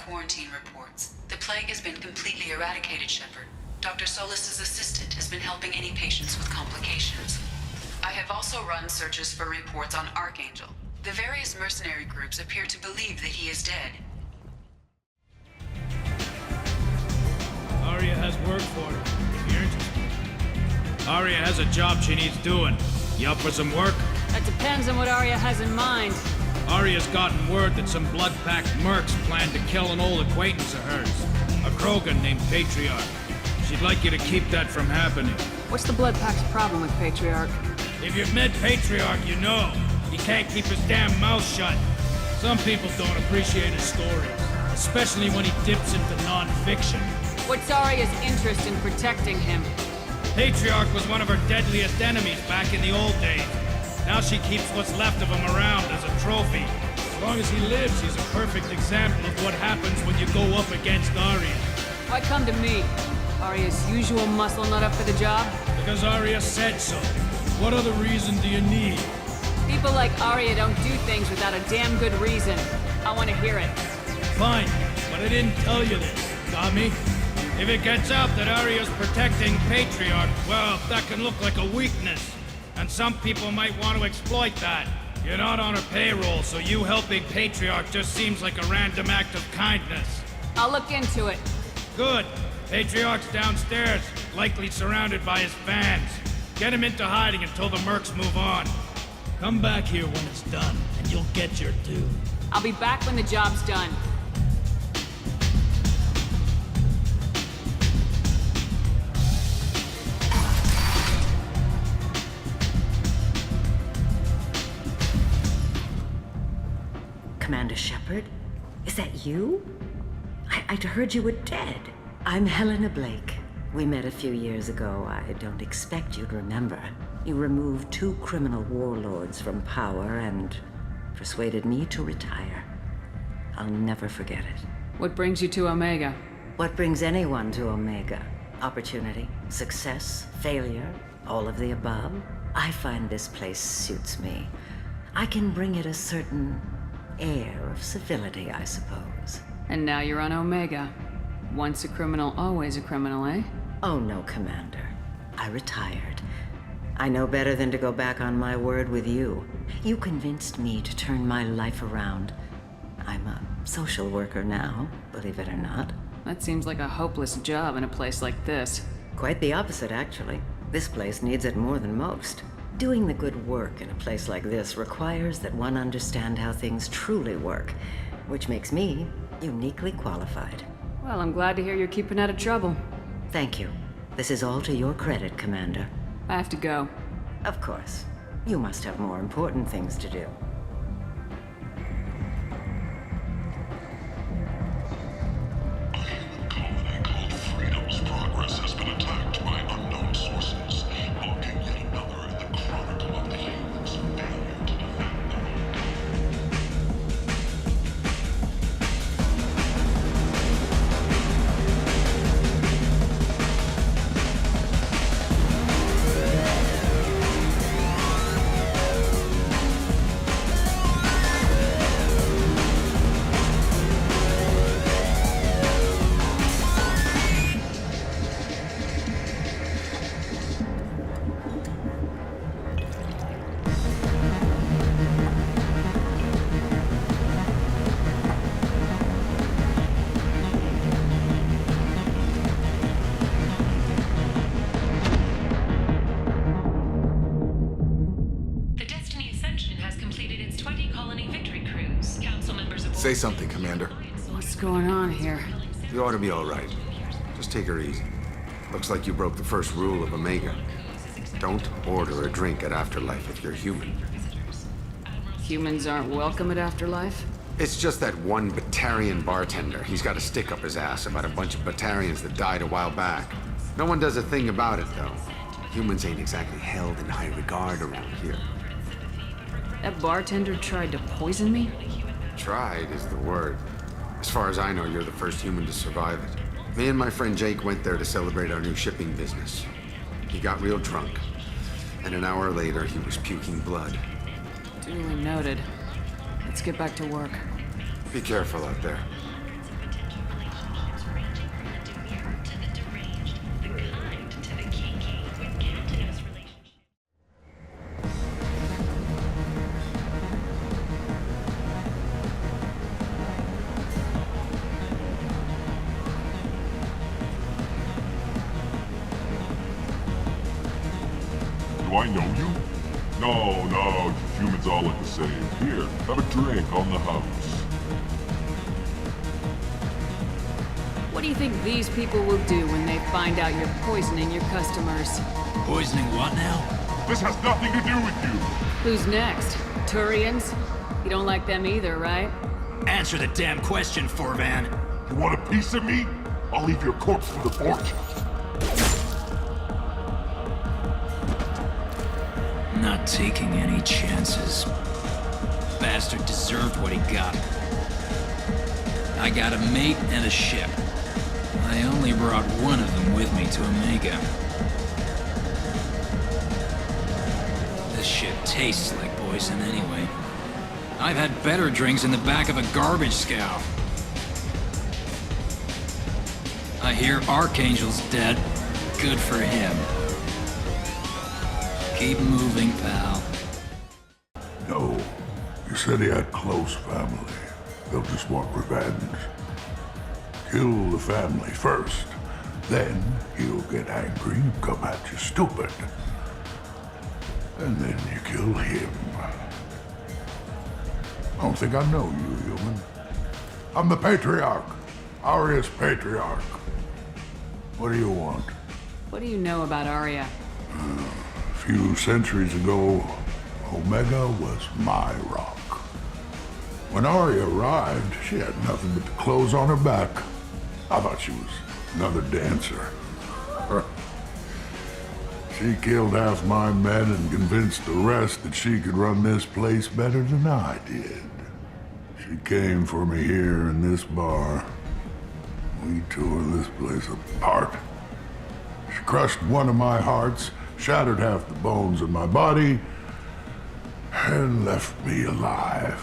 quarantine reports. The plague has been completely eradicated, Shepard. Dr. Solis's assistant has been helping any patients with complications. I have also run searches for reports on Archangel. The various mercenary groups appear to believe that he is dead. Arya has work for her, if you're interested. Arya has a job she needs doing. You up for some work? That depends on what Arya has in mind. Arya's gotten word that some blood-packed mercs plan to kill an old acquaintance of hers. A Krogan named Patriarch. She'd like you to keep that from happening. What's the Blood Pack's problem with Patriarch? If you've met Patriarch, you know. He can't keep his damn mouth shut. Some people don't appreciate his stories, especially when he dips into non-fiction. What's Arya's interest in protecting him? Patriarch was one of her deadliest enemies back in the old days. Now she keeps what's left of him around as a trophy. As long as he lives, he's a perfect example of what happens when you go up against Arya. Why come to me? Arya's usual muscle not up for the job? Because Arya said so. What other reason do you need? People like Arya don't do things without a damn good reason. I want to hear it. Fine, but I didn't tell you this, got me? If it gets out that Arya's protecting Patriarch, well, that can look like a weakness. And some people might want to exploit that. You're not on her payroll, so you helping Patriarch just seems like a random act of kindness. I'll look into it. Good. Patriarch's downstairs, likely surrounded by his fans. Get him into hiding until the mercs move on. Come back here when it's done, and you'll get your due. I'll be back when the job's done. Commander Shepard? Is that you? I'd heard you were dead. I'm Helena Blake. We met a few years ago. I don't expect you'd remember. You removed 2 criminal warlords from power and persuaded me to retire. I'll never forget it. What brings you to Omega? What brings anyone to Omega? Opportunity, success, failure, all of the above? I find this place suits me. I can bring it a certain air of civility, I suppose. And now you're on Omega. Once a criminal, always a criminal, eh? Oh no, Commander. I retired. I know better than to go back on my word with you. You convinced me to turn my life around. I'm a social worker now, believe it or not. That seems like a hopeless job in a place like this. Quite the opposite, actually. This place needs it more than most. Doing the good work in a place like this requires that one understand how things truly work, which makes me uniquely qualified. Well, I'm glad to hear you're keeping out of trouble. Thank you. This is all to your credit, Commander. I have to go. Of course. You must have more important things to do. A human colony called Freedom's progress has been attacked by unknown sources, marking yet another in the chronicle of the humans' failure to defend their own. Say something, Commander. What's going on here? You ought to be all right. Just take her easy. Looks like you broke the first rule of Omega. Don't order a drink at Afterlife if you're human. Humans aren't welcome at Afterlife? It's just that one Batarian bartender. He's got a stick up his ass about a bunch of Batarians that died a while back. No one does a thing about it, though. Humans ain't exactly held in high regard around here. That bartender tried to poison me? Tried is the word. As far as I know, you're the first human to survive it. Me and my friend Jake went there to celebrate our new shipping business. He got real drunk, and an hour later he was puking blood. Duly noted. Let's get back to work. Be careful out there. I know you? No, humans all look the same. Here, have a drink on the house. What do you think these people will do when they find out you're poisoning your customers? Poisoning what now? This has nothing to do with you! Who's next? Turians? You don't like them either, right? Answer the damn question, Forvan. You want a piece of me? I'll leave your corpse for the fortune. Not taking any chances. Bastard deserved what he got. I got a mate and a ship. I only brought one of them with me to Omega. This shit tastes like poison anyway. I've had better drinks in the back of a garbage scow. I hear Archangel's dead. Good for him. Keep moving, pal. No. You said he had close family. They'll just want revenge. Kill the family first. Then he'll get angry and come at you stupid. And then you kill him. I don't think I know you, human. I'm the Patriarch. Aria's Patriarch. What do you want? What do you know about Aria? A few centuries ago, Omega was my rock. When Aria arrived, she had nothing but the clothes on her back. I thought she was another dancer. She killed half my men and convinced the rest that she could run this place better than I did. She came for me here in this bar. We tore this place apart. She crushed one of my hearts, shattered half the bones in my body, and left me alive.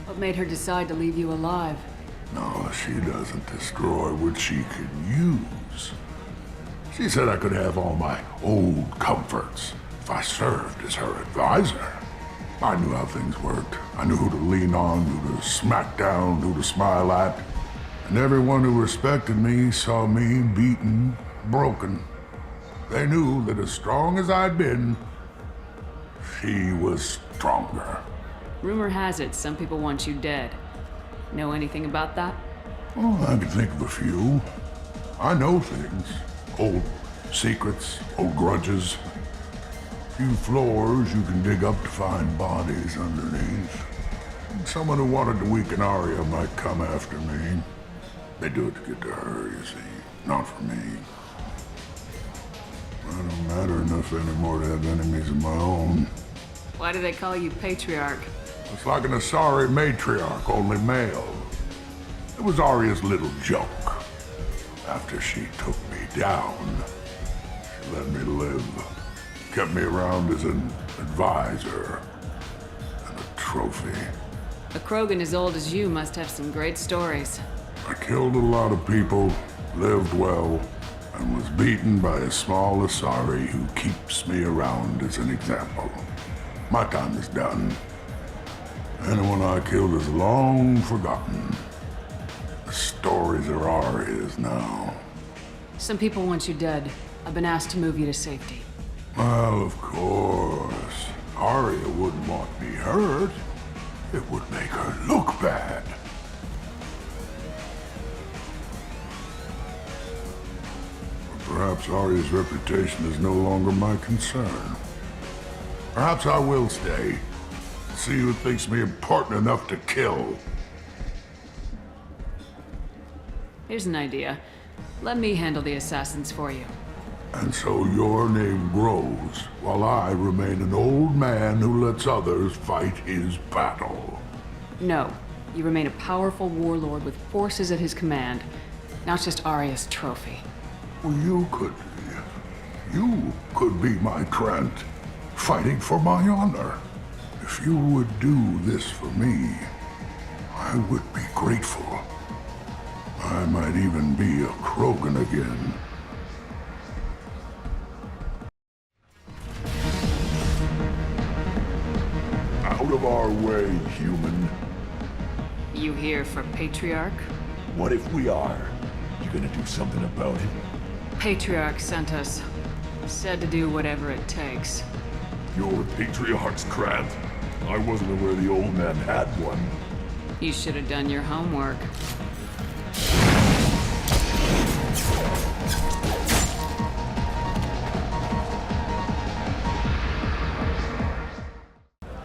What made her decide to leave you alive? No, she doesn't destroy what she could use. She said I could have all my old comforts if I served as her advisor. I knew how things worked. I knew who to lean on, who to smack down, who to smile at. And everyone who respected me saw me beaten, broken. They knew that as strong as I'd been, she was stronger. Rumor has it some people want you dead. Know anything about that? Oh, I can think of a few. I know things. Old secrets, old grudges. Few floors you can dig up to find bodies underneath. Someone who wanted to weaken Aria might come after me. They do it to get to her, you see, not for me. I don't matter enough anymore to have enemies of my own. Why do they call you Patriarch? It's like an Asari matriarch, only male. It was Aria's little joke. After she took me down, she let me live. Kept me around as an advisor and a trophy. A Krogan as old as you must have some great stories. I killed a lot of people, lived well, and was beaten by a small Asari who keeps me around as an example. My time is done. Anyone I killed is long forgotten. The stories are Aria's now. Some people want you dead. I've been asked to move you to safety. Well, of course. Aria wouldn't want me hurt. It would make her look bad. But perhaps Aria's reputation is no longer my concern. Perhaps I will stay. See who thinks me important enough to kill. Here's an idea. Let me handle the assassins for you. And so your name grows, while I remain an old man who lets others fight his battle. No. You remain a powerful warlord with forces at his command. Not just Aria's trophy. Well, you could be my Trent, fighting for my honor. If you would do this for me, I would be grateful. I might even be a Krogan again. Out of our way, human. You here for Patriarch? What if we are? You gonna do something about it? Patriarch sent us. Said to do whatever it takes. Your patriarch's crap. I wasn't aware the old man had one. You should have done your homework.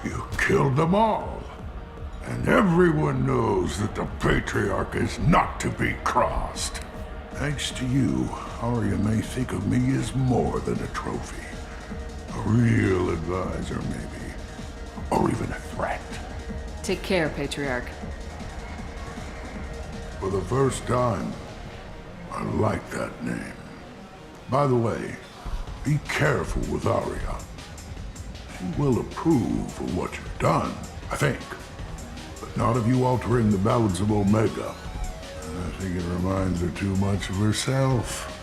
You killed them all. And everyone knows that the Patriarch is not to be crossed. Thanks to you, Arya may think of me as more than a trophy. A real advisor, maybe. Or even a threat. Take care, Patriarch. For the first time, I like that name. By the way, be careful with Arya. She will approve of what you've done, I think. But not of you altering the balance of Omega. I think it reminds her too much of herself.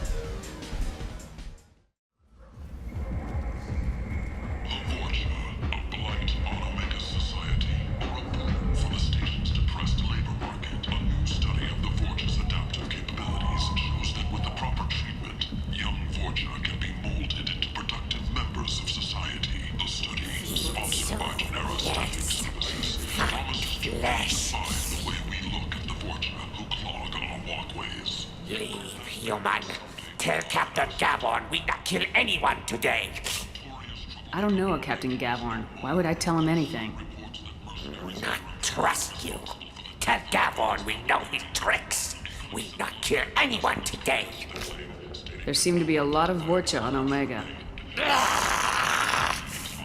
The Vorcha, a blight on Omega's society, or a boon for the station's depressed labor market. A new study of the Vorcha's adaptive capabilities shows that with the proper treatment, young Vorcha can be molded into productive members of society. The study, sponsored by Genera Staffing Services, promises to redefine the way we look at the Vorcha who clog our walkways. Leave, human. Tell Captain Gavon we not kill anyone today. I don't know a Captain Gavorn. Why would I tell him anything? Not trust you. Tell Gavon we know his tricks. We not kill anyone today. There seem to be a lot of Vorcha on Omega.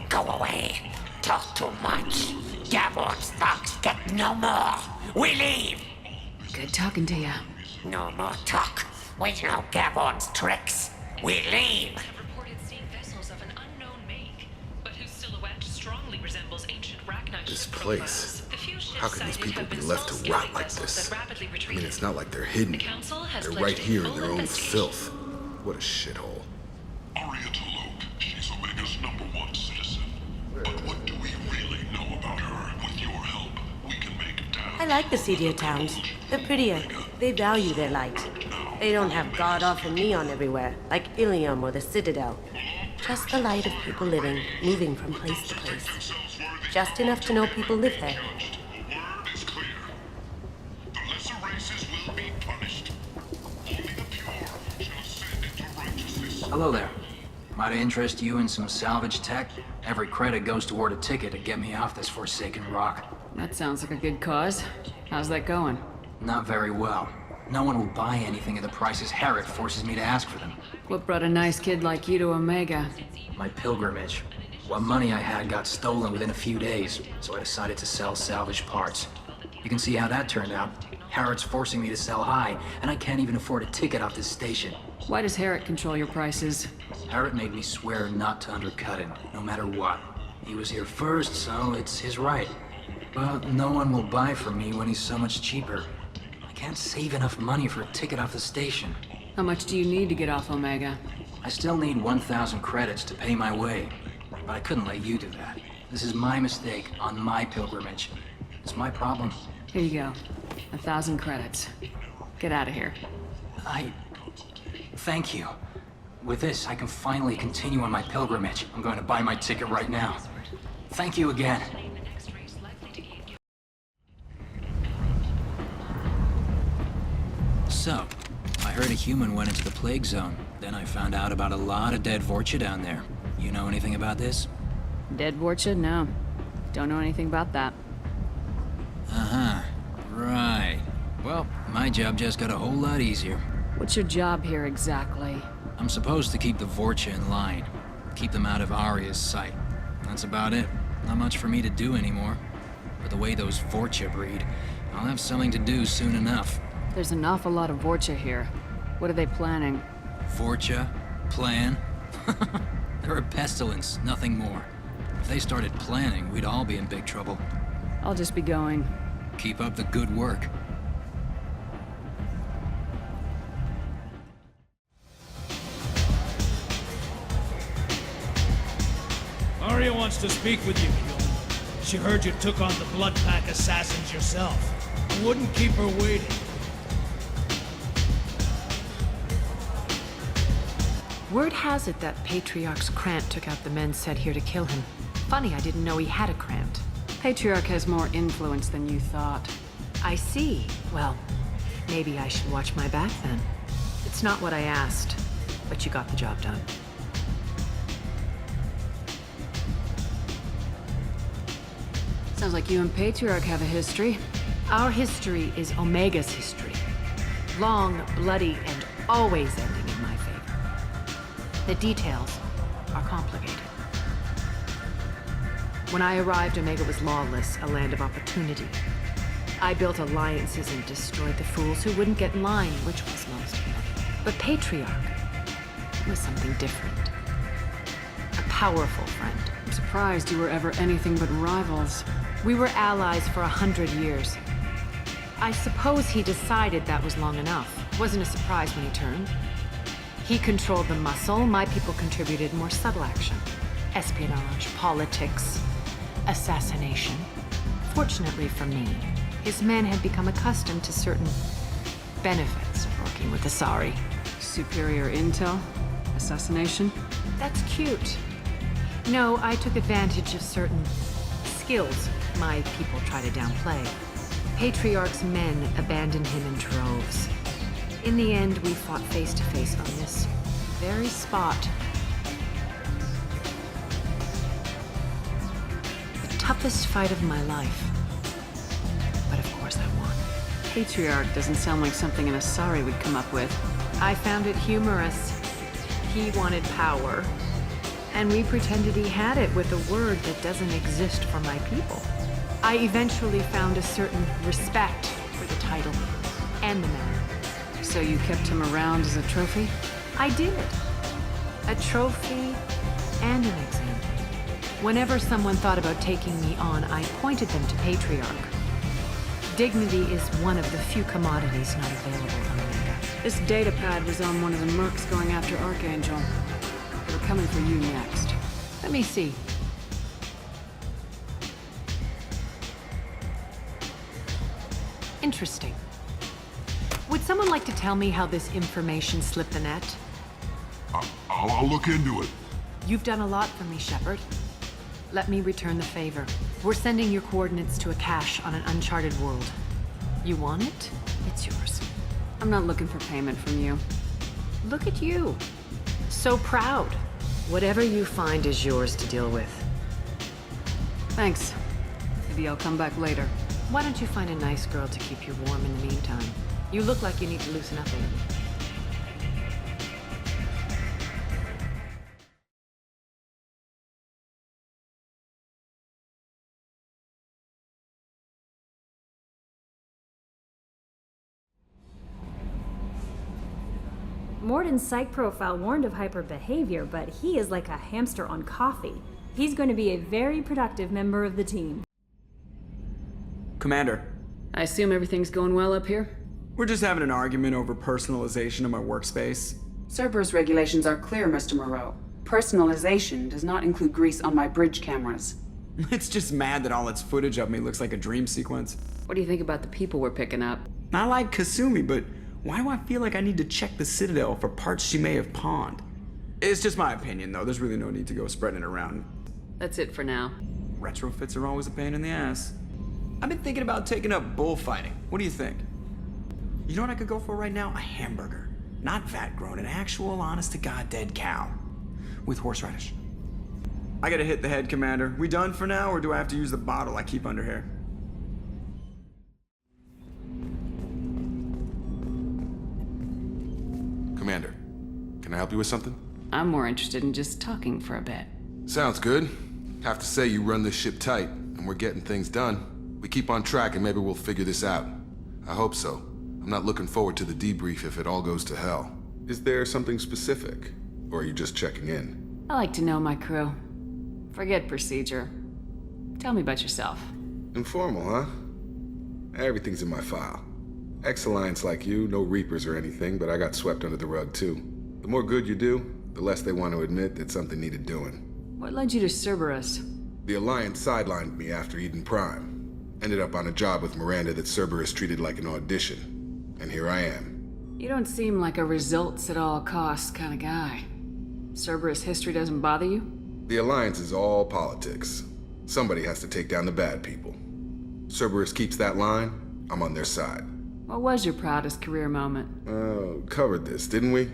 Go away. Talk too much. Gavon's thugs get no more. We leave. Good talking to you. No more talk. We know Gavon's tricks. We leave. Have reported seeing vessels of an unknown make, but whose silhouette strongly resembles ancient Rachni This ship place. profiles. The few ships How can these sighted people have be been left to small-scaling rot like vessels this? that rapidly I mean, retreated. it's not like they're hidden. The council has They're pledged right a here in full their own investigation. filth. What a shithole. Arya Tolok, she's Omega's #1 citizen. But what do we really know about her? With your help, we can make I like the seedier towns. They're prettier. They value their light. They don't have god-awful neon everywhere, like Ilium or the Citadel. Just the light of people living, moving from place to place. Just enough to know people live there. The word is clear. The lesser races will be punished. Only the pure shall ascend into righteousness. Hello there. Might I interest you in some salvage tech? Every credit goes toward a ticket to get me off this forsaken rock. That sounds like a good cause. How's that going? Not very well. No one will buy anything at the prices Herod forces me to ask for them. What brought a nice kid like you to Omega? My pilgrimage. What money I had got stolen within a few days, so I decided to sell salvage parts. You can see how that turned out. Herod's forcing me to sell high, and I can't even afford a ticket off this station. Why does Herod control your prices? Herod made me swear not to undercut him, no matter what. He was here first, so it's his right. But no one will buy from me when he's so much cheaper. I can't save enough money for a ticket off the station. How much do you need to get off Omega? I still need 1,000 credits to pay my way. But I couldn't let you do that. This is my mistake on my pilgrimage. It's my problem. Here you go. 1,000 credits. Get out of here. Thank you. With this, I can finally continue on my pilgrimage. I'm going to buy my ticket right now. Thank you again. So, I heard a human went into the plague zone. Then I found out about a lot of dead Vorcha down there. You know anything about this? Dead Vorcha? No. Don't know anything about that. Uh-huh. Right. Well, my job just got a whole lot easier. What's your job here exactly? I'm supposed to keep the Vorcha in line. Keep them out of Arya's sight. That's about it. Not much for me to do anymore. But the way those Vorcha breed, I'll have something to do soon enough. There's an awful lot of Vorcha here. What are they planning? Vorcha? Plan? They're a pestilence, nothing more. If they started planning, we'd all be in big trouble. I'll just be going. Keep up the good work. Arya wants to speak with you, human. She heard you took on the Blood Pack assassins yourself. I wouldn't keep her waiting. Word has it that Patriarch's Krant took out the men sent here to kill him. Funny, I didn't know he had a Krant. Patriarch has more influence than you thought. I see. Well, maybe I should watch my back then. It's not what I asked, but you got the job done. Sounds like you and Patriarch have a history. Our history is Omega's history. Long, bloody, and always ending in my favor. The details are complicated. When I arrived, Omega was lawless, a land of opportunity. I built alliances and destroyed the fools who wouldn't get in line, which was most of them. But Patriarch was something different. A powerful friend. I'm surprised you were ever anything but rivals. We were allies for 100 years. I suppose he decided that was long enough. Wasn't a surprise when he turned. He controlled the muscle, my people contributed more subtle action. Espionage, politics, assassination. Fortunately for me, his men had become accustomed to certain benefits of working with the Asari. Superior intel? Assassination? That's cute. No, I took advantage of certain skills my people try to downplay. Patriarch's men abandoned him in droves. In the end, we fought face to face on this very spot. The toughest fight of my life. But of course I won. Patriarch doesn't sound like something an Asari would come up with. I found it humorous. He wanted power, and we pretended he had it with a word that doesn't exist for my people. I eventually found a certain respect for the title and the man. So you kept him around as a trophy? I did. A trophy and an example. Whenever someone thought about taking me on, I pointed them to Patriarch. Dignity is one of the few commodities not available on Omega. This datapad was on one of the mercs going after Archangel. They were coming for you next. Let me see. Interesting. Would someone like to tell me how this information slipped the net? I'll look into it. You've done a lot for me, Shepard. Let me return the favor. We're sending your coordinates to a cache on an uncharted world. You want it? It's yours. I'm not looking for payment from you. Look at you. So proud. Whatever you find is yours to deal with. Thanks. Maybe I'll come back later. Why don't you find a nice girl to keep you warm in the meantime? You look like you need to loosen up a little. Morden's psych profile warned of hyper behavior, but he is like a hamster on coffee. He's going to be a very productive member of the team. Commander. I assume everything's going well up here? We're just having an argument over personalization of my workspace. Cerberus regulations are clear, Mr. Moreau. Personalization does not include grease on my bridge cameras. It's just mad that all its footage of me looks like a dream sequence. What do you think about the people we're picking up? I like Kasumi, but why do I feel like I need to check the Citadel for parts she may have pawned? It's just my opinion, though. There's really no need to go spreading it around. That's it for now. Retrofits are always a pain in the ass. I've been thinking about taking up bullfighting. What do you think? You know what I could go for right now? A hamburger. Not vat-grown, an actual honest-to-God dead cow. With horseradish. I gotta hit the head, Commander. We done for now, or do I have to use the bottle I keep under here? Commander, can I help you with something? I'm more interested in just talking for a bit. Sounds good. Have to say you run this ship tight, and we're getting things done. We keep on track and maybe we'll figure this out. I hope so. I'm not looking forward to the debrief if it all goes to hell. Is there something specific? Or are you just checking in? I like to know my crew. Forget procedure. Tell me about yourself. Informal, huh? Everything's in my file. Ex-Alliance like you, no Reapers or anything, but I got swept under the rug too. The more good you do, the less they want to admit that something needed doing. What led you to Cerberus? The Alliance sidelined me after Eden Prime. Ended up on a job with Miranda that Cerberus treated like an audition. And here I am. You don't seem like a results at all costs kind of guy. Cerberus history doesn't bother you? The Alliance is all politics. Somebody has to take down the bad people. Cerberus keeps that line, I'm on their side. What was your proudest career moment? Covered this, didn't we?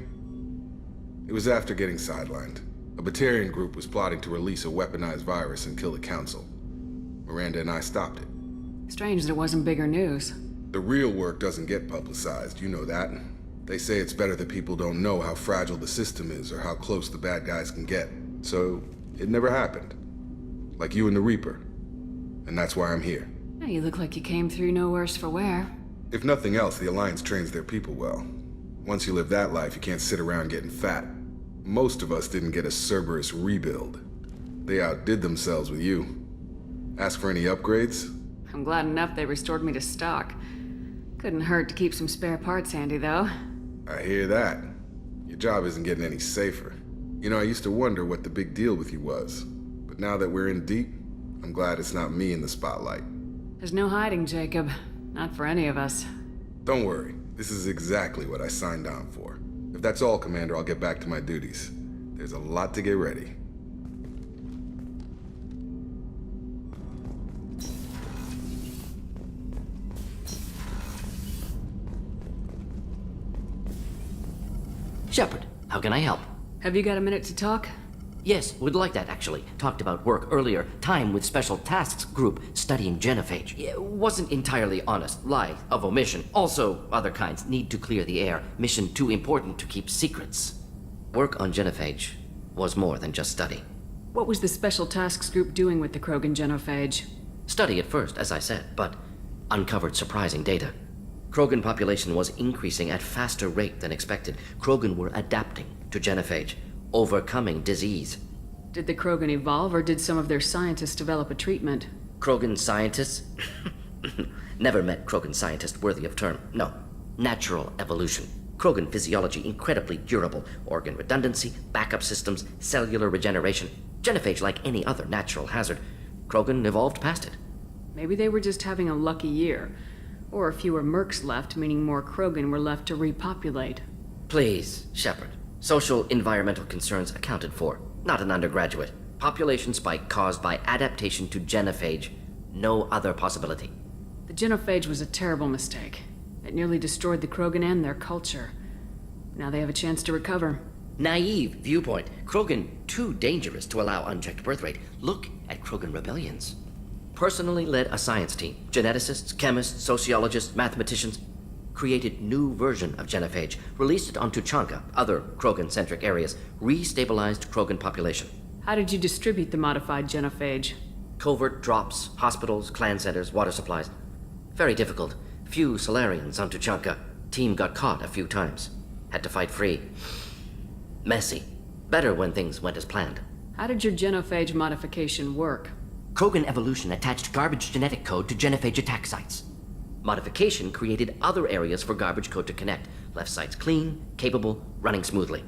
It was after getting sidelined. A Batarian group was plotting to release a weaponized virus and kill the Council. Miranda and I stopped it. Strange that it wasn't bigger news. The real work doesn't get publicized, you know that. They say it's better that people don't know how fragile the system is or how close the bad guys can get. So, it never happened. Like you and the Reaper. And that's why I'm here. You look like you came through no worse for wear. If nothing else, the Alliance trains their people well. Once you live that life, you can't sit around getting fat. Most of us didn't get a Cerberus rebuild. They outdid themselves with you. Ask for any upgrades? I'm glad enough they restored me to stock. Couldn't hurt to keep some spare parts handy, though. I hear that. Your job isn't getting any safer. You know, I used to wonder what the big deal with you was. But now that we're in deep, I'm glad it's not me in the spotlight. There's no hiding, Jacob. Not for any of us. Don't worry. This is exactly what I signed on for. If that's all, Commander, I'll get back to my duties. There's a lot to get ready. Shepard, how can I help? Have you got a minute to talk? Yes, would like that, actually. Talked about work earlier. Time with Special Tasks Group studying genophage. Yeah, wasn't entirely honest. Lie of omission. Also, other kinds. Need to clear the air. Mission too important to keep secrets. Work on genophage was more than just study. What was the Special Tasks Group doing with the Krogan genophage? Study at first, as I said, but uncovered surprising data. Krogan population was increasing at faster rate than expected. Krogan were adapting to genophage, overcoming disease. Did the Krogan evolve, or did some of their scientists develop a treatment? Krogan scientists? Never met Krogan scientist worthy of term. No. Natural evolution. Krogan physiology incredibly durable. Organ redundancy, backup systems, cellular regeneration. Genophage like any other natural hazard. Krogan evolved past it. Maybe they were just having a lucky year. Or fewer mercs left, meaning more Krogan were left to repopulate. Please, Shepard. Social environmental concerns accounted for. Not an undergraduate. Population spike caused by adaptation to genophage. No other possibility. The genophage was a terrible mistake. It nearly destroyed the Krogan and their culture. Now they have a chance to recover. Naive viewpoint. Krogan too dangerous to allow unchecked birth rate. Look at Krogan rebellions. Personally led a science team. Geneticists, chemists, sociologists, mathematicians. Created new version of genophage. Released it onto Chanka, other Krogan-centric areas. Restabilized Krogan population. How did you distribute the modified genophage? Covert drops, hospitals, clan centers, water supplies. Very difficult. Few Solarians onto Chanka. Team got caught a few times. Had to fight free. Messy. Better when things went as planned. How did your genophage modification work? Krogan evolution attached garbage genetic code to genophage attack sites. Modification created other areas for garbage code to connect. Left sites clean, capable, running smoothly.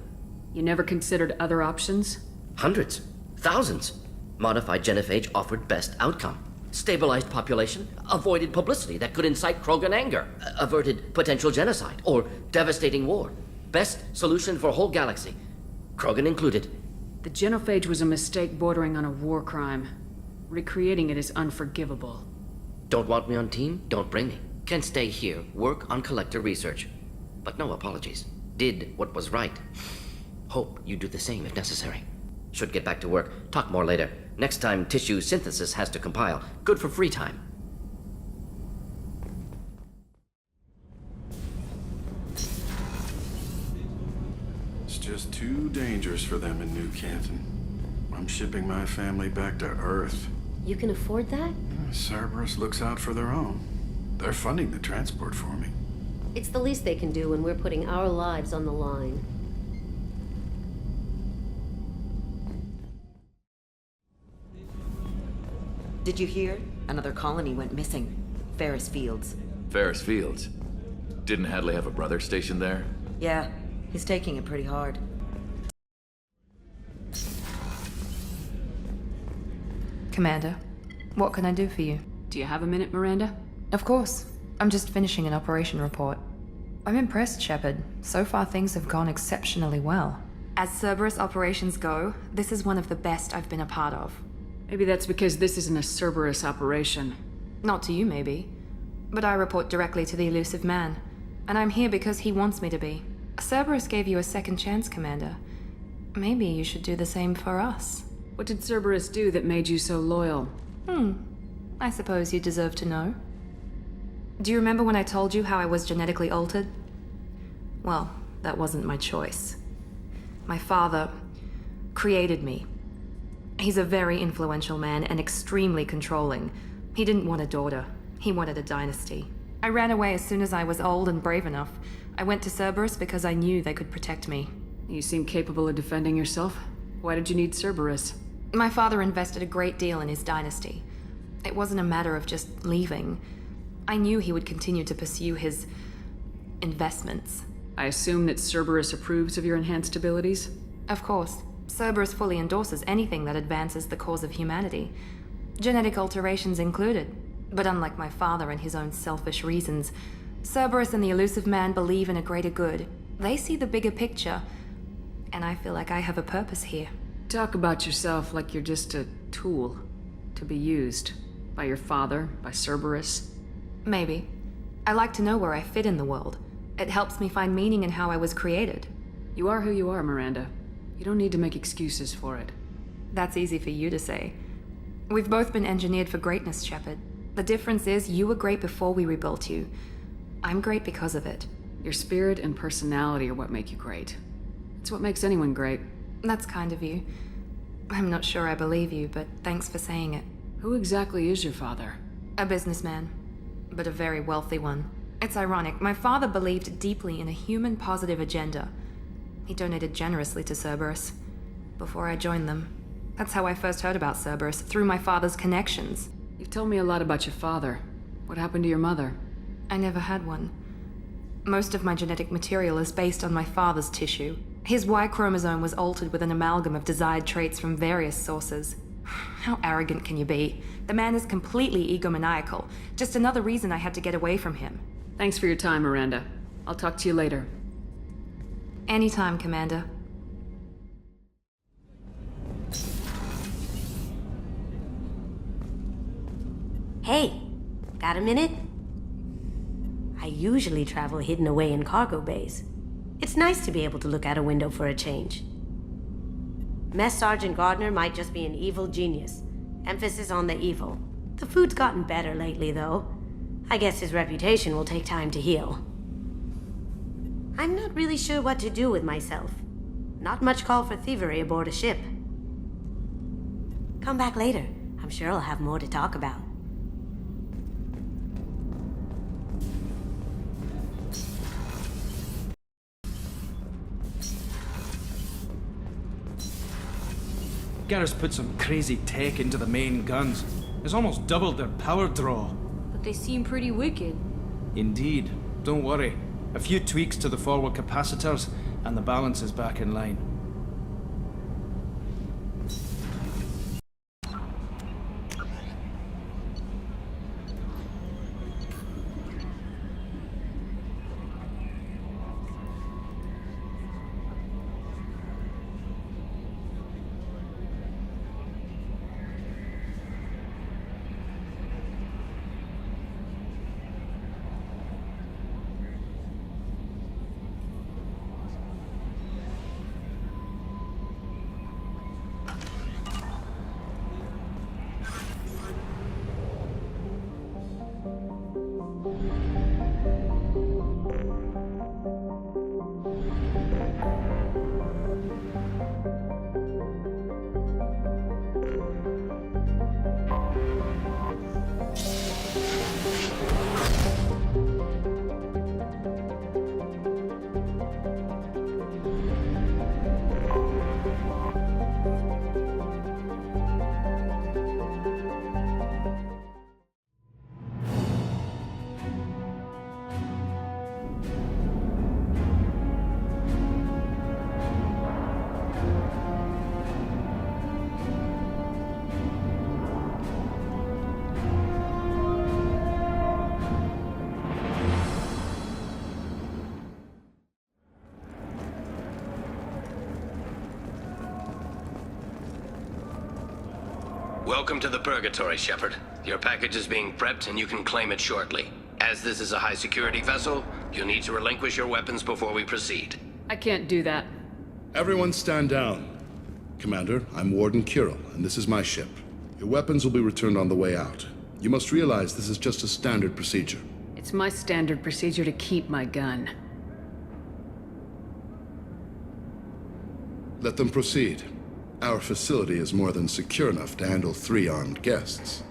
You never considered other options? Hundreds. Thousands. Modified genophage offered best outcome. Stabilized population, avoided publicity that could incite Krogan anger, averted potential genocide or devastating war. Best solution for whole galaxy. Krogan included. The genophage was a mistake bordering on a war crime. Recreating it is unforgivable. Don't want me on team? Don't bring me. Can stay here, work on collector research. But no apologies. Did what was right. Hope you do the same if necessary. Should get back to work. Talk more later. Next time, tissue synthesis has to compile. Good for free time. It's just too dangerous for them in New Canton. I'm shipping my family back to Earth. You can afford that? Cerberus looks out for their own. They're funding the transport for me. It's the least they can do when we're putting our lives on the line. Did you hear? Another colony went missing. Ferris Fields. Ferris Fields? Didn't Hadley have a brother stationed there? Yeah, he's taking it pretty hard. Commander, what can I do for you? Do you have a minute, Miranda? Of course. I'm just finishing an operation report. I'm impressed, Shepard. So far things have gone exceptionally well. As Cerberus operations go, this is one of the best I've been a part of. Maybe that's because this isn't a Cerberus operation. Not to you, maybe. But I report directly to the elusive man. And I'm here because he wants me to be. Cerberus gave you a second chance, Commander. Maybe you should do the same for us. What did Cerberus do that made you so loyal? I suppose you deserve to know. Do you remember when I told you how I was genetically altered? Well, that wasn't my choice. My father created me. He's a very influential man and extremely controlling. He didn't want a daughter. He wanted a dynasty. I ran away as soon as I was old and brave enough. I went to Cerberus because I knew they could protect me. You seem capable of defending yourself. Why did you need Cerberus? My father invested a great deal in his dynasty. It wasn't a matter of just leaving. I knew he would continue to pursue his investments. I assume that Cerberus approves of your enhanced abilities? Of course. Cerberus fully endorses anything that advances the cause of humanity. Genetic alterations included. But unlike my father and his own selfish reasons, Cerberus and the elusive man believe in a greater good. They see the bigger picture, and I feel like I have a purpose here. Talk about yourself like you're just a tool to be used. By your father, by Cerberus. Maybe. I like to know where I fit in the world. It helps me find meaning in how I was created. You are who you are, Miranda. You don't need to make excuses for it. That's easy for you to say. We've both been engineered for greatness, Shepard. The difference is you were great before we rebuilt you. I'm great because of it. Your spirit and personality are what make you great. It's what makes anyone great. That's kind of you. I'm not sure I believe you, but thanks for saying it. Who exactly is your father? A businessman, but a very wealthy one. It's ironic. My father believed deeply in a human-positive agenda. He donated generously to Cerberus before I joined them. That's how I first heard about Cerberus, through my father's connections. You've told me a lot about your father. What happened to your mother? I never had one. Most of my genetic material is based on my father's tissue. His Y chromosome was altered with an amalgam of desired traits from various sources. How arrogant can you be? The man is completely egomaniacal. Just another reason I had to get away from him. Thanks for your time, Miranda. I'll talk to you later. Anytime, Commander. Hey, got a minute? I usually travel hidden away in cargo bays. It's nice to be able to look out a window for a change. Mess Sergeant Gardner might just be an evil genius. Emphasis on the evil. The food's gotten better lately, though. I guess his reputation will take time to heal. I'm not really sure what to do with myself. Not much call for thievery aboard a ship. Come back later. I'm sure I'll have more to talk about. Garrus put some crazy tech into the main guns. It's almost doubled their power draw. But they seem pretty wicked. Indeed. Don't worry. A few tweaks to the forward capacitors, and the balance is back in line. Welcome to the Purgatory, Shepard. Your package is being prepped and you can claim it shortly. As this is a high-security vessel, you'll need to relinquish your weapons before we proceed. I can't do that. Everyone stand down. Commander, I'm Warden Kirill, and this is my ship. Your weapons will be returned on the way out. You must realize this is just a standard procedure. It's my standard procedure to keep my gun. Let them proceed. Our facility is more than secure enough to handle 3 armed guests.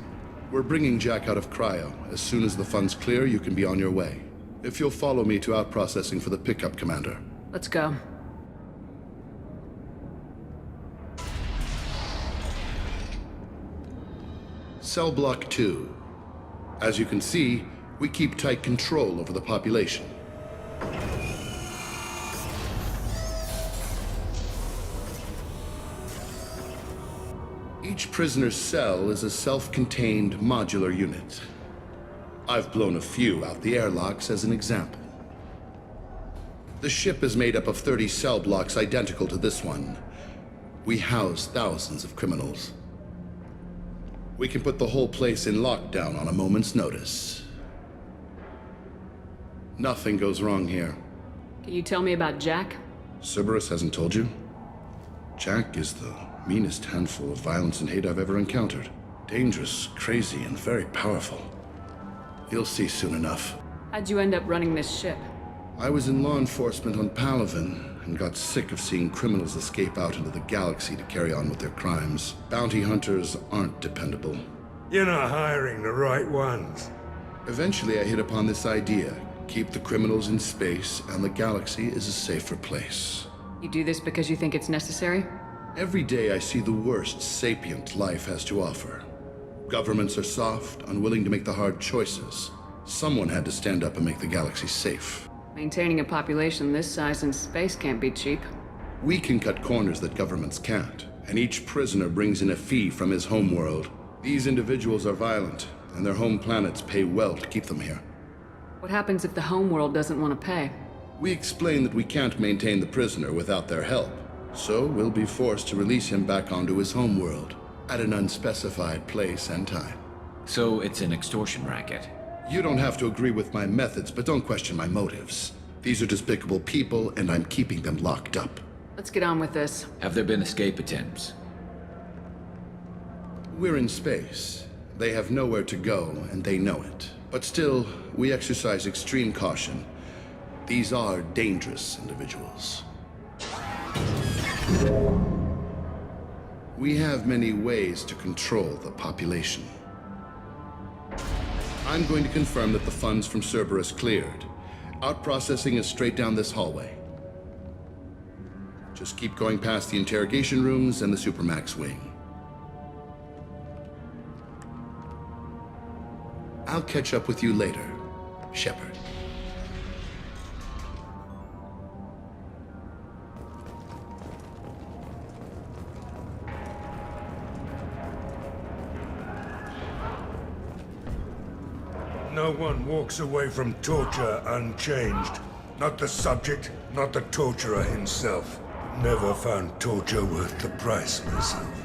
We're bringing Jack out of cryo. As soon as the funds clear, you can be on your way. If you'll follow me to out-processing for the pickup, Commander. Let's go. Cell Block 2. As you can see, we keep tight control over the population. Each prisoner's cell is a self-contained modular unit. I've blown a few out the airlocks as an example. The ship is made up of 30 cell blocks identical to this one. We house thousands of criminals. We can put the whole place in lockdown on a moment's notice. Nothing goes wrong here. Can you tell me about Jack? Cerberus hasn't told you? Jack is the meanest handful of violence and hate I've ever encountered. Dangerous, crazy, and very powerful. You'll see soon enough. How'd you end up running this ship? I was in law enforcement on Palaven and got sick of seeing criminals escape out into the galaxy to carry on with their crimes. Bounty hunters aren't dependable. You're not hiring the right ones. Eventually I hit upon this idea. Keep the criminals in space and the galaxy is a safer place. You do this because you think it's necessary? Every day I see the worst sapient life has to offer. Governments are soft, unwilling to make the hard choices. Someone had to stand up and make the galaxy safe. Maintaining a population this size in space can't be cheap. We can cut corners that governments can't, and each prisoner brings in a fee from his homeworld. These individuals are violent, and their home planets pay well to keep them here. What happens if the homeworld doesn't want to pay? We explain that we can't maintain the prisoner without their help. So we'll be forced to release him back onto his homeworld, at an unspecified place and time. So it's an extortion racket? You don't have to agree with my methods, but don't question my motives. These are despicable people, and I'm keeping them locked up. Let's get on with this. Have there been escape attempts? We're in space. They have nowhere to go, and they know it. But still, we exercise extreme caution. These are dangerous individuals. We have many ways to control the population. I'm going to confirm that the funds from Cerberus cleared. Out-processing is straight down this hallway. Just keep going past the interrogation rooms and the Supermax wing. I'll catch up with you later, Shepard. No one walks away from torture unchanged. Not the subject, not the torturer himself. Never found torture worth the price myself.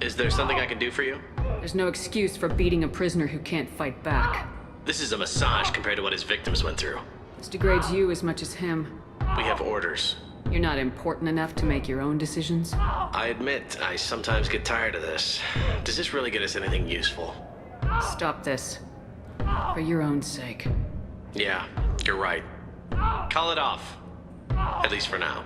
Is there something I can do for you? There's no excuse for beating a prisoner who can't fight back. This is a massage compared to what his victims went through. This degrades you as much as him. We have orders. You're not important enough to make your own decisions? I admit, I sometimes get tired of this. Does this really get us anything useful? Stop this. For your own sake. Yeah, you're right. Call it off. At least for now.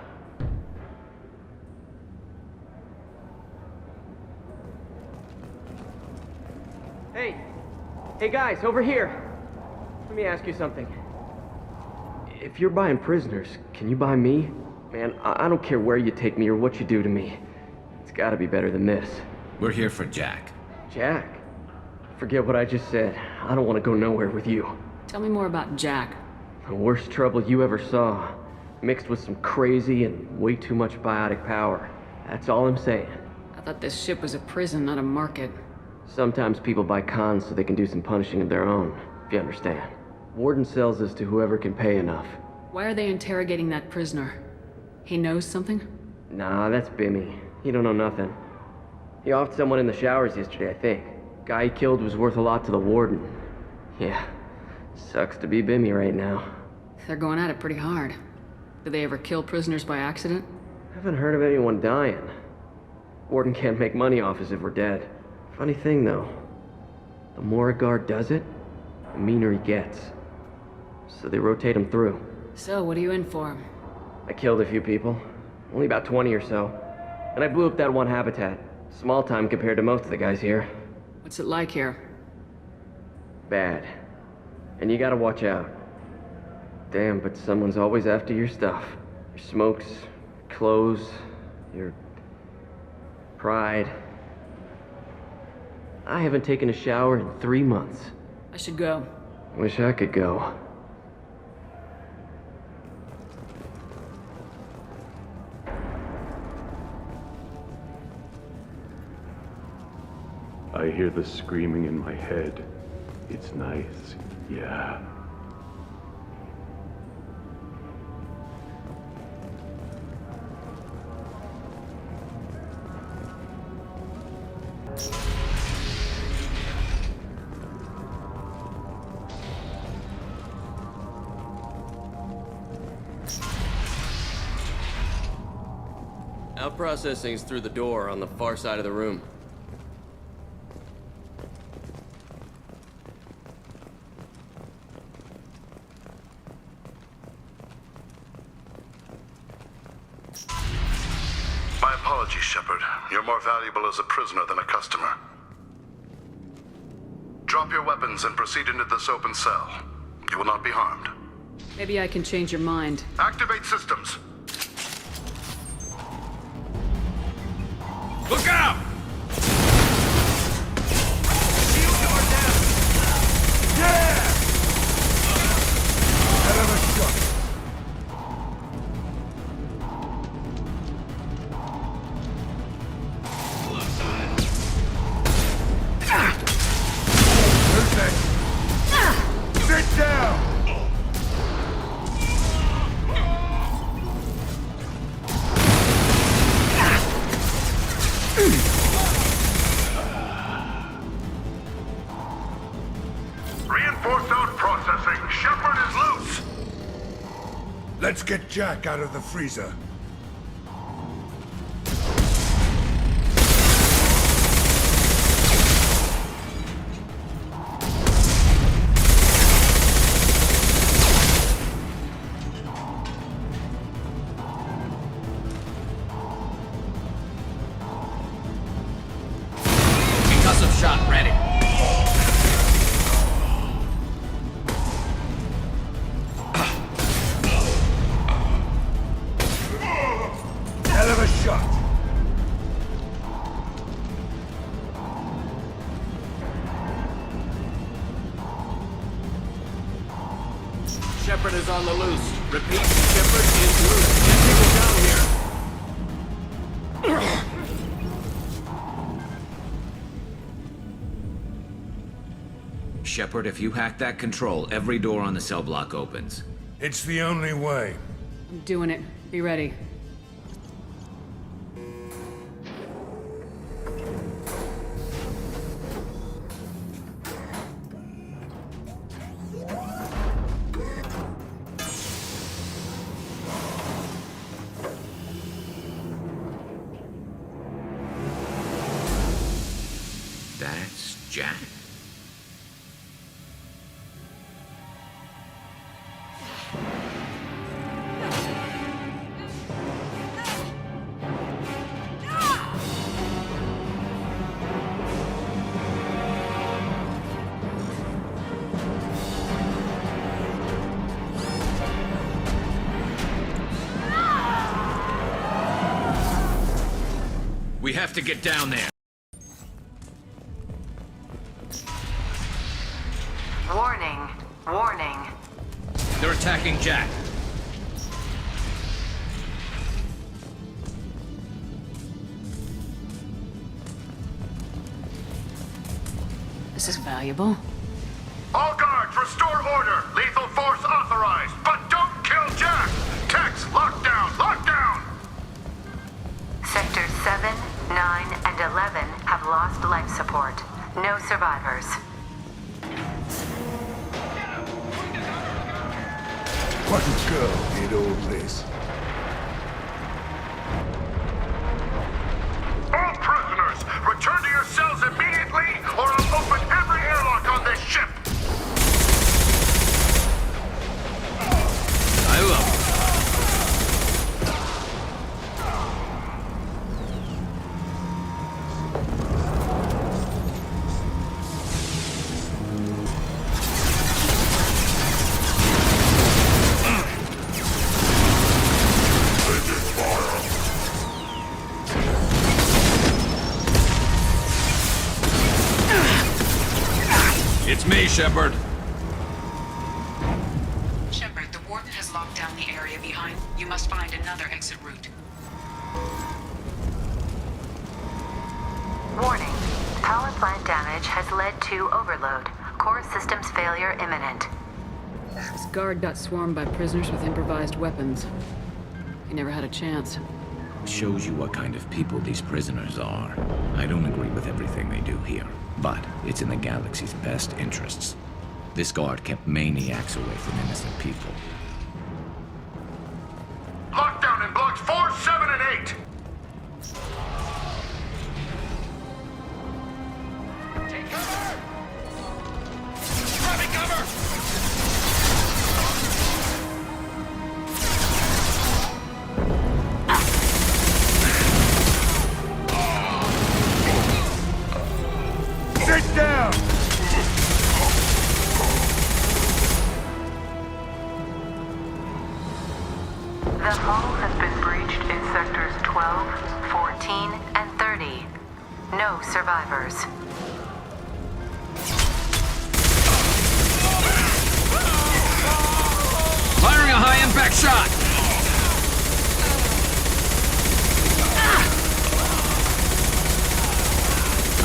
Hey guys, over here. Let me ask you something. If you're buying prisoners, can you buy me? Man, I don't care where you take me or what you do to me. It's gotta be better than this. We're here for Jack. Jack? Forget what I just said. I don't want to go nowhere with you. Tell me more about Jack. The worst trouble you ever saw. Mixed with some crazy and way too much biotic power. That's all I'm saying. I thought this ship was a prison, not a market. Sometimes people buy cons so they can do some punishing of their own, if you understand. Warden sells this to whoever can pay enough. Why are they interrogating that prisoner? He knows something? Nah, that's Bimmy. He don't know nothing. He offed someone in the showers yesterday, I think. Guy he killed was worth a lot to the warden. Yeah, sucks to be Bimmy right now. They're going at it pretty hard. Did they ever kill prisoners by accident? Haven't heard of anyone dying. Warden can't make money off us if we're dead. Funny thing, though. The more a guard does it, the meaner he gets. So they rotate him through. So, what are you in for? I killed a few people. Only about 20 or so. And I blew up that one habitat. Small time compared to most of the guys here. What's it like here? Bad. And you gotta watch out. Damn, but someone's always after your stuff. Your smokes, clothes, your pride. I haven't taken a shower in 3 months. I should go. Wish I could go. I hear the screaming in my head. It's nice, yeah. Out processing's through the door on the far side of the room. My apologies, Shepard. You're more valuable as a prisoner than a customer. Drop your weapons and proceed into this open cell. You will not be harmed. Maybe I can change your mind. Activate systems. Look out! Shield door down! Yeah! Hell of a shot. Who's next? Sit down! Reinforced out processing. Shepard is loose. Let's get Jack out of the freezer. Concussive shot ready. Hell of a shot. Shepard is on the loose. Repeat, Shepard is loose. Can't take him down here. Shepard, if you hack that control, every door on the cell block opens. It's the only way. I'm doing it. Be ready. That's Jack? We have to get down there. Warning. Warning. They're attacking Jack. This is valuable. All guards, restore order. Lethal force authorized, but don't kill Jack. 7, 9, and 11 have lost life support. No survivors. What a girl did all this. All prisoners, return to your cells immediately, or I'll open every airlock on this ship! I love it. It's me, Shepard. Shepard, the Warden has locked down the area behind. You must find another exit route. Warning. Power plant damage has led to overload. Core systems failure imminent. This guard got swarmed by prisoners with improvised weapons. He never had a chance. Shows you what kind of people these prisoners are. I don't agree with everything they do here, but it's in the galaxy's best interests. This guard kept maniacs away from innocent people. Lockdown in blocks 4, 7, and 8! Take cover! Grabbing cover! Sit down! The hull has been breached in sectors 12, 14, and 30. No survivors. Firing a high-impact shot!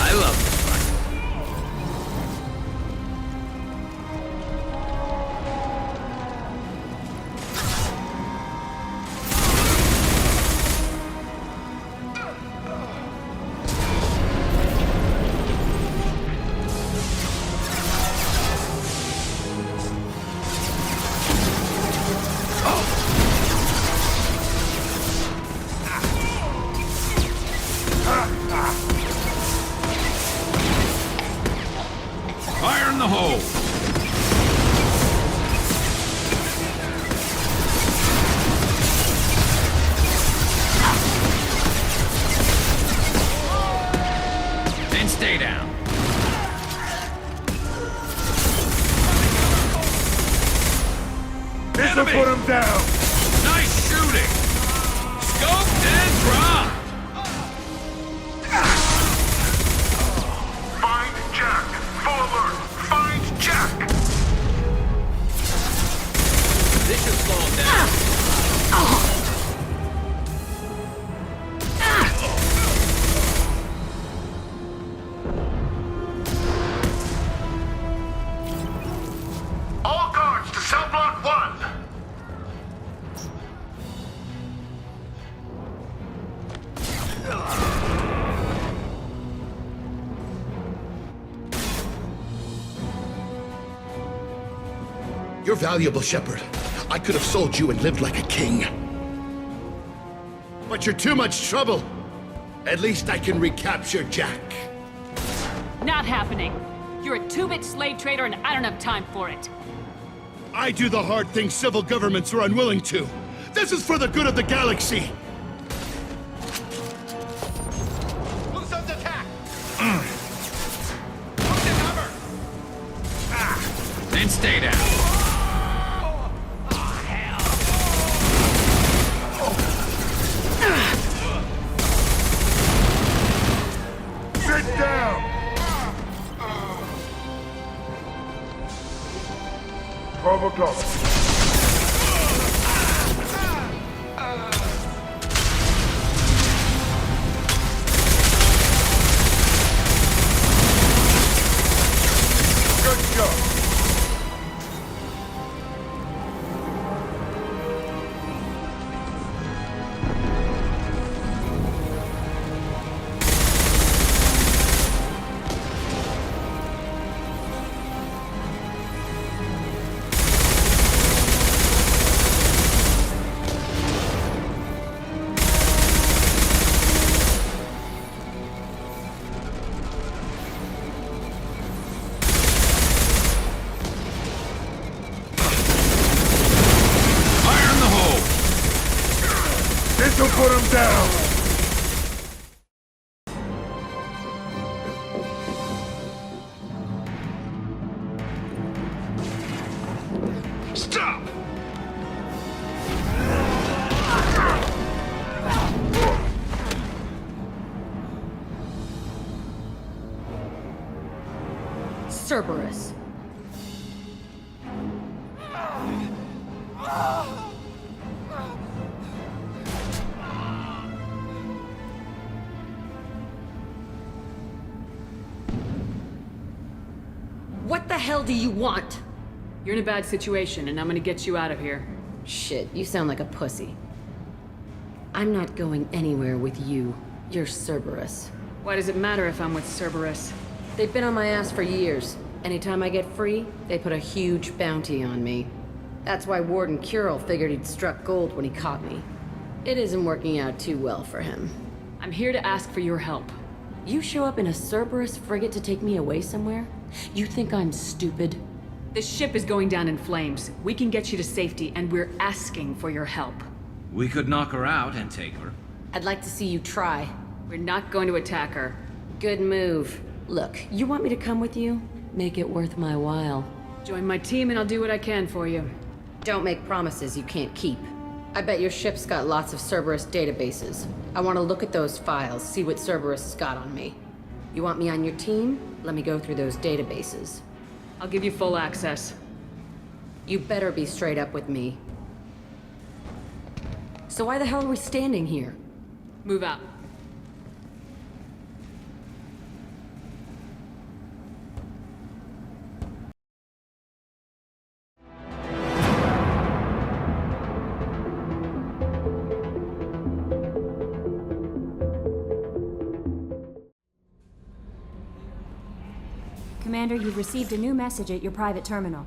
I love this fight. Fire in the hole! Then stay down. This'll put him down! Nice shooting! Scoped and dropped! Find Jack! Full alert! Find Jack! This should slow him down. All guards to cell block 1! You're valuable, Shepard. I could have sold you and lived like a king. But you're too much trouble. At least I can recapture Jack. Not happening. You're a two-bit slave trader and I don't have time for it. I do the hard things civil governments are unwilling to. This is for the good of the galaxy. Who's under attack? Then stay down. Sit down! Provocateur. Good job. Cerberus. What the hell do you want? You're in a bad situation, and I'm gonna get you out of here. Shit, you sound like a pussy. I'm not going anywhere with you. You're Cerberus. Why does it matter if I'm with Cerberus? They've been on my ass for years. Anytime I get free, they put a huge bounty on me. That's why Warden Curel figured he'd struck gold when he caught me. It isn't working out too well for him. I'm here to ask for your help. You show up in a Cerberus frigate to take me away somewhere? You think I'm stupid? The ship is going down in flames. We can get you to safety, and we're asking for your help. We could knock her out and take her. I'd like to see you try. We're not going to attack her. Good move. Look, you want me to come with you? Make it worth my while. Join my team and I'll do what I can for you. Don't make promises you can't keep. I bet your ship's got lots of Cerberus databases. I want to look at those files, see what Cerberus has got on me. You want me on your team? Let me go through those databases. I'll give you full access. You better be straight up with me. So why the hell are we standing here? Move out. Commander, you've received a new message at your private terminal.